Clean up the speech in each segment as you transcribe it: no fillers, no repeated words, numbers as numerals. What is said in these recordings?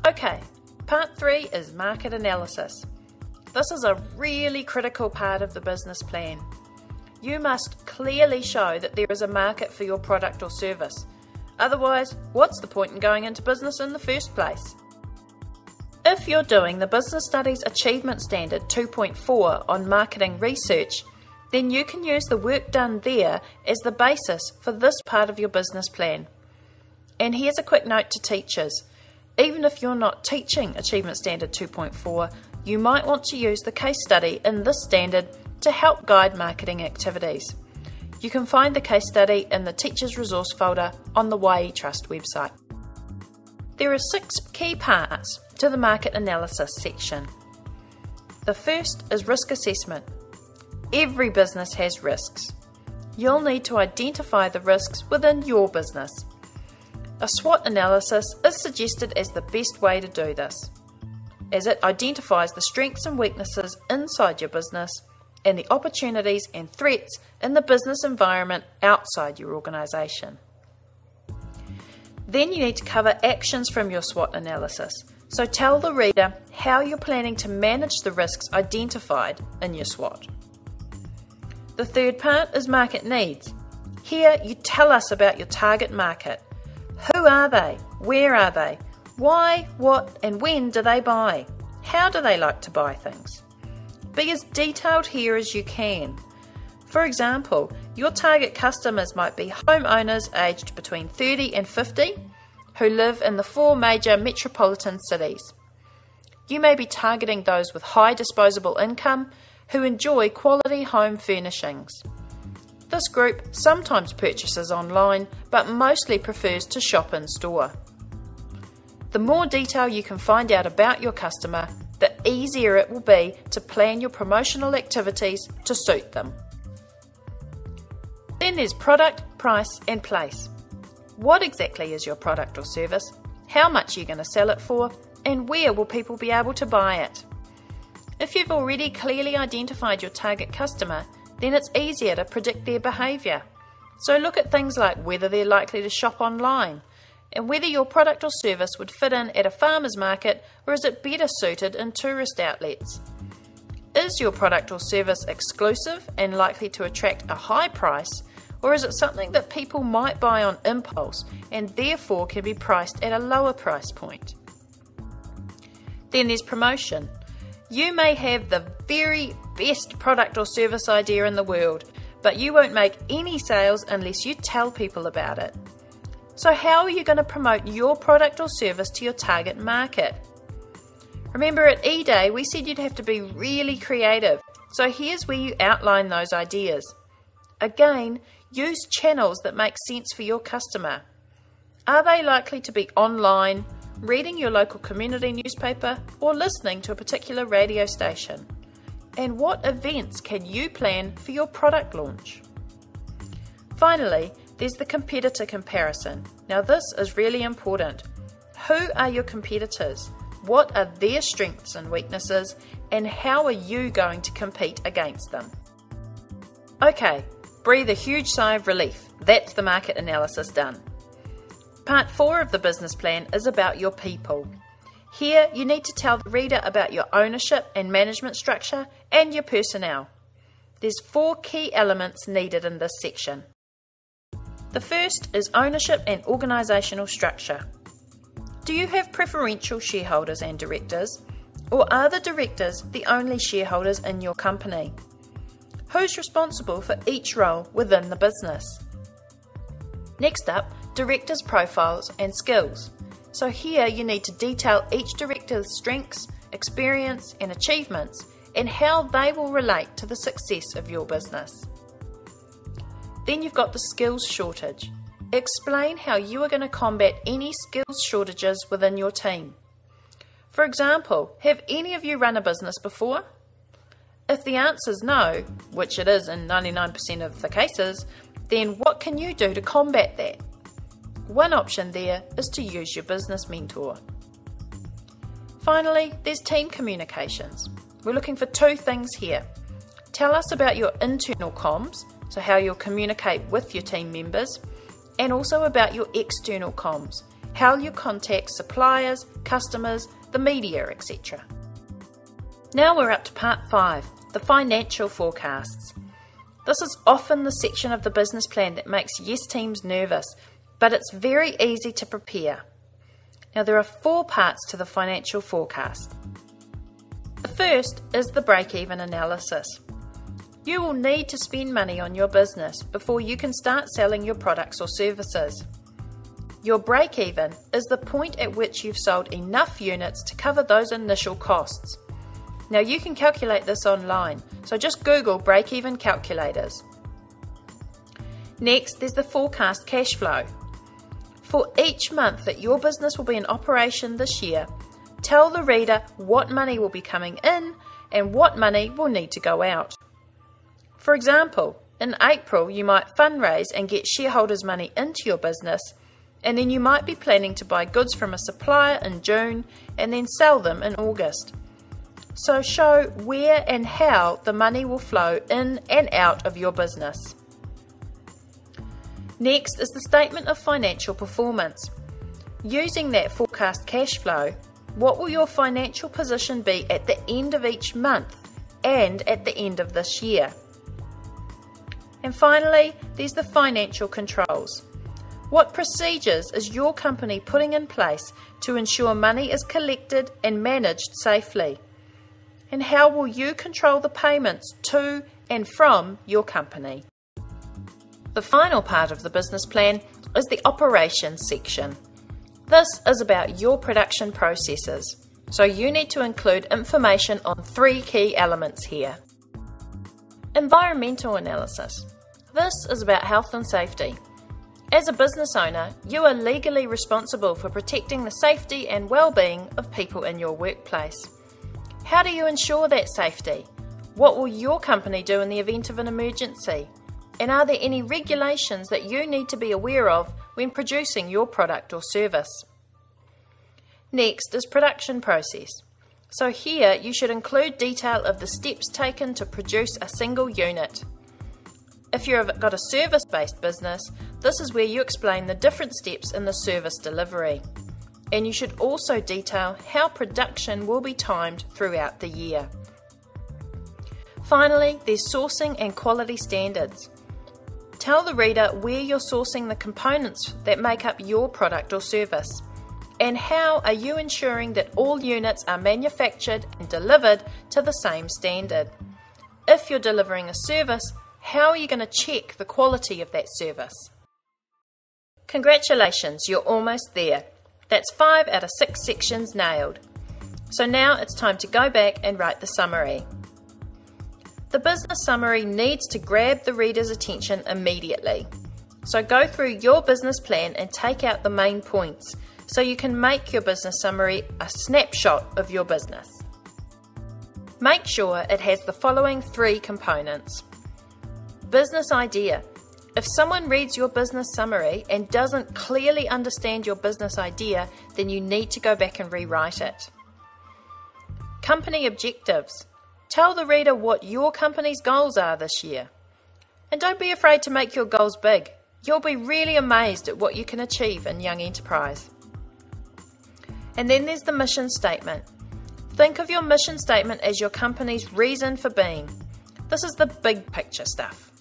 Okay, part 3 is market analysis. This is a really critical part of the business plan. You must clearly show that there is a market for your product or service. Otherwise, what's the point in going into business in the first place? If you're doing the Business Studies Achievement Standard 2.4 on marketing research, then you can use the work done there as the basis for this part of your business plan. And here's a quick note to teachers. Even if you're not teaching Achievement Standard 2.4, you might want to use the case study in this standard to help guide marketing activities. You can find the case study in the Teachers Resource folder on the YE Trust website. There are 6 key parts to the market analysis section. The first is risk assessment. Every business has risks. You'll need to identify the risks within your business. A SWOT analysis is suggested as the best way to do this, as it identifies the strengths and weaknesses inside your business and the opportunities and threats in the business environment outside your organisation. Then you need to cover actions from your SWOT analysis, so tell the reader how you're planning to manage the risks identified in your SWOT. The third part is market needs. Here you tell us about your target market. Who are they? Where are they? Why, what and when do they buy? How do they like to buy things? Be as detailed here as you can. For example, your target customers might be homeowners aged between 30 and 50 who live in the 4 major metropolitan cities. You may be targeting those with high disposable income who enjoy quality home furnishings. This group sometimes purchases online but mostly prefers to shop in store. The more detail you can find out about your customer, the easier it will be to plan your promotional activities to suit them. Then there's product, price and place. What exactly is your product or service? How much are you going to sell it for? And where will people be able to buy it? If you've already clearly identified your target customer, then it's easier to predict their behaviour. So look at things like whether they're likely to shop online, and whether your product or service would fit in at a farmer's market or is it better suited in tourist outlets. Is your product or service exclusive and likely to attract a high price, or is it something that people might buy on impulse and therefore can be priced at a lower price point? Then there's promotion. You may have the very best product or service idea in the world, but you won't make any sales unless you tell people about it. So how are you going to promote your product or service to your target market? Remember at eDay we said you'd have to be really creative, so here's where you outline those ideas. Again, use channels that make sense for your customer. Are they likely to be online, reading your local community newspaper, or listening to a particular radio station? And what events can you plan for your product launch? Finally, there's the competitor comparison. Now this is really important. Who are your competitors? What are their strengths and weaknesses? And how are you going to compete against them? Okay, breathe a huge sigh of relief. That's the market analysis done. Part 4 of the business plan is about your people. Here you need to tell the reader about your ownership and management structure and your personnel. There's 4 key elements needed in this section. The first is ownership and organisational structure. Do you have preferential shareholders and directors, or are the directors the only shareholders in your company? Who's responsible for each role within the business? Next up, directors' profiles and skills. So here you need to detail each director's strengths, experience and achievements and how they will relate to the success of your business. Then you've got the skills shortage. Explain how you are going to combat any skills shortages within your team. For example, have any of you run a business before? If the answer is no, which it is in 99% of the cases, then what can you do to combat that? One option there is to use your business mentor. Finally, there's team communications. We're looking for 2 things here. Tell us about your internal comms, so how you'll communicate with your team members, and also about your external comms, how you contact suppliers, customers, the media, etc. Now we're up to part 5, the financial forecasts. This is often the section of the business plan that makes Yes teams nervous, but it's very easy to prepare. Now there are 4 parts to the financial forecast. The first is the break-even analysis. You will need to spend money on your business before you can start selling your products or services. Your break-even is the point at which you've sold enough units to cover those initial costs. Now you can calculate this online, so just Google break-even calculators. Next, there's the forecast cash flow. For each month that your business will be in operation this year, tell the reader what money will be coming in and what money will need to go out. For example, in April you might fundraise and get shareholders' money into your business, and then you might be planning to buy goods from a supplier in June and then sell them in August. So show where and how the money will flow in and out of your business. Next is the statement of financial performance. Using that forecast cash flow, what will your financial position be at the end of each month and at the end of this year? And finally, there's the financial controls. What procedures is your company putting in place to ensure money is collected and managed safely? And how will you control the payments to and from your company? The final part of the business plan is the operations section. This is about your production processes, so you need to include information on 3 key elements here. Environmental analysis. This is about health and safety. As a business owner, you are legally responsible for protecting the safety and well-being of people in your workplace. How do you ensure that safety? What will your company do in the event of an emergency? And are there any regulations that you need to be aware of when producing your product or service? Next is production process. So here you should include detail of the steps taken to produce a single unit. If you've got a service-based business, this is where you explain the different steps in the service delivery. And you should also detail how production will be timed throughout the year. Finally, there's sourcing and quality standards. Tell the reader where you're sourcing the components that make up your product or service, and how are you ensuring that all units are manufactured and delivered to the same standard. If you're delivering a service, how are you going to check the quality of that service? Congratulations, you're almost there. That's 5 out of 6 sections nailed. So now it's time to go back and write the summary. The business summary needs to grab the reader's attention immediately. So go through your business plan and take out the main points so you can make your business summary a snapshot of your business. Make sure it has the following 3 components. Business idea. If someone reads your business summary and doesn't clearly understand your business idea, then you need to go back and rewrite it. Company objectives. Tell the reader what your company's goals are this year. And don't be afraid to make your goals big. You'll be really amazed at what you can achieve in Young Enterprise. And then there's the mission statement. Think of your mission statement as your company's reason for being. This is the big picture stuff.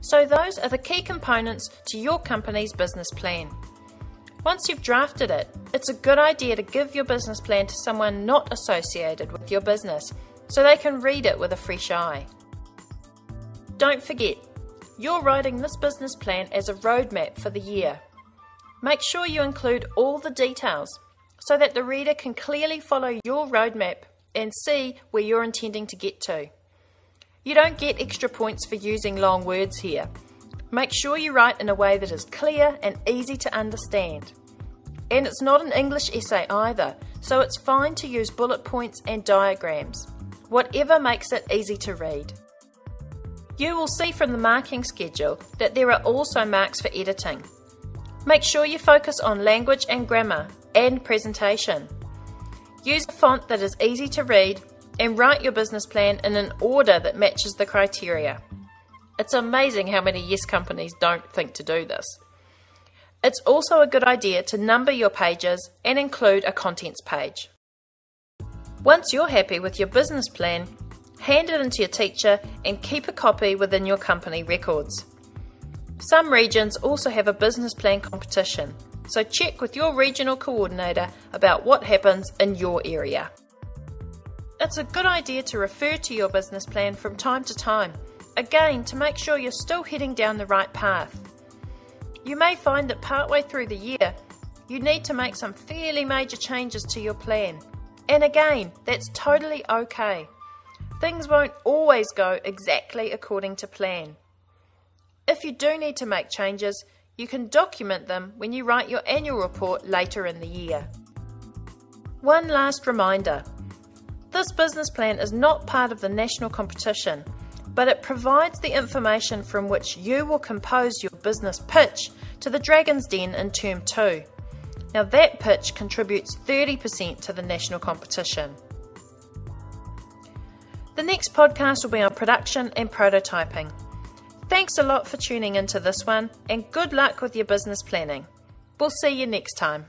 So those are the key components to your company's business plan. Once you've drafted it, it's a good idea to give your business plan to someone not associated with your business so they can read it with a fresh eye. Don't forget, you're writing this business plan as a roadmap for the year. Make sure you include all the details so that the reader can clearly follow your roadmap and see where you're intending to get to. You don't get extra points for using long words here. Make sure you write in a way that is clear and easy to understand. And it's not an English essay either, so it's fine to use bullet points and diagrams, whatever makes it easy to read. You will see from the marking schedule that there are also marks for editing. Make sure you focus on language and grammar and presentation. Use a font that is easy to read and write your business plan in an order that matches the criteria. It's amazing how many Yes companies don't think to do this. It's also a good idea to number your pages and include a contents page. Once you're happy with your business plan, hand it into your teacher and keep a copy within your company records. Some regions also have a business plan competition, so check with your regional coordinator about what happens in your area. It's a good idea to refer to your business plan from time to time, again to make sure you're still heading down the right path. You may find that partway through the year, you need to make some fairly major changes to your plan. And again, that's totally okay. Things won't always go exactly according to plan. If you do need to make changes, you can document them when you write your annual report later in the year. One last reminder. This business plan is not part of the national competition, but it provides the information from which you will compose your business pitch to the Dragon's Den in Term 2. Now that pitch contributes 30% to the national competition. The next podcast will be on production and prototyping. Thanks a lot for tuning into this one, and good luck with your business planning. We'll see you next time.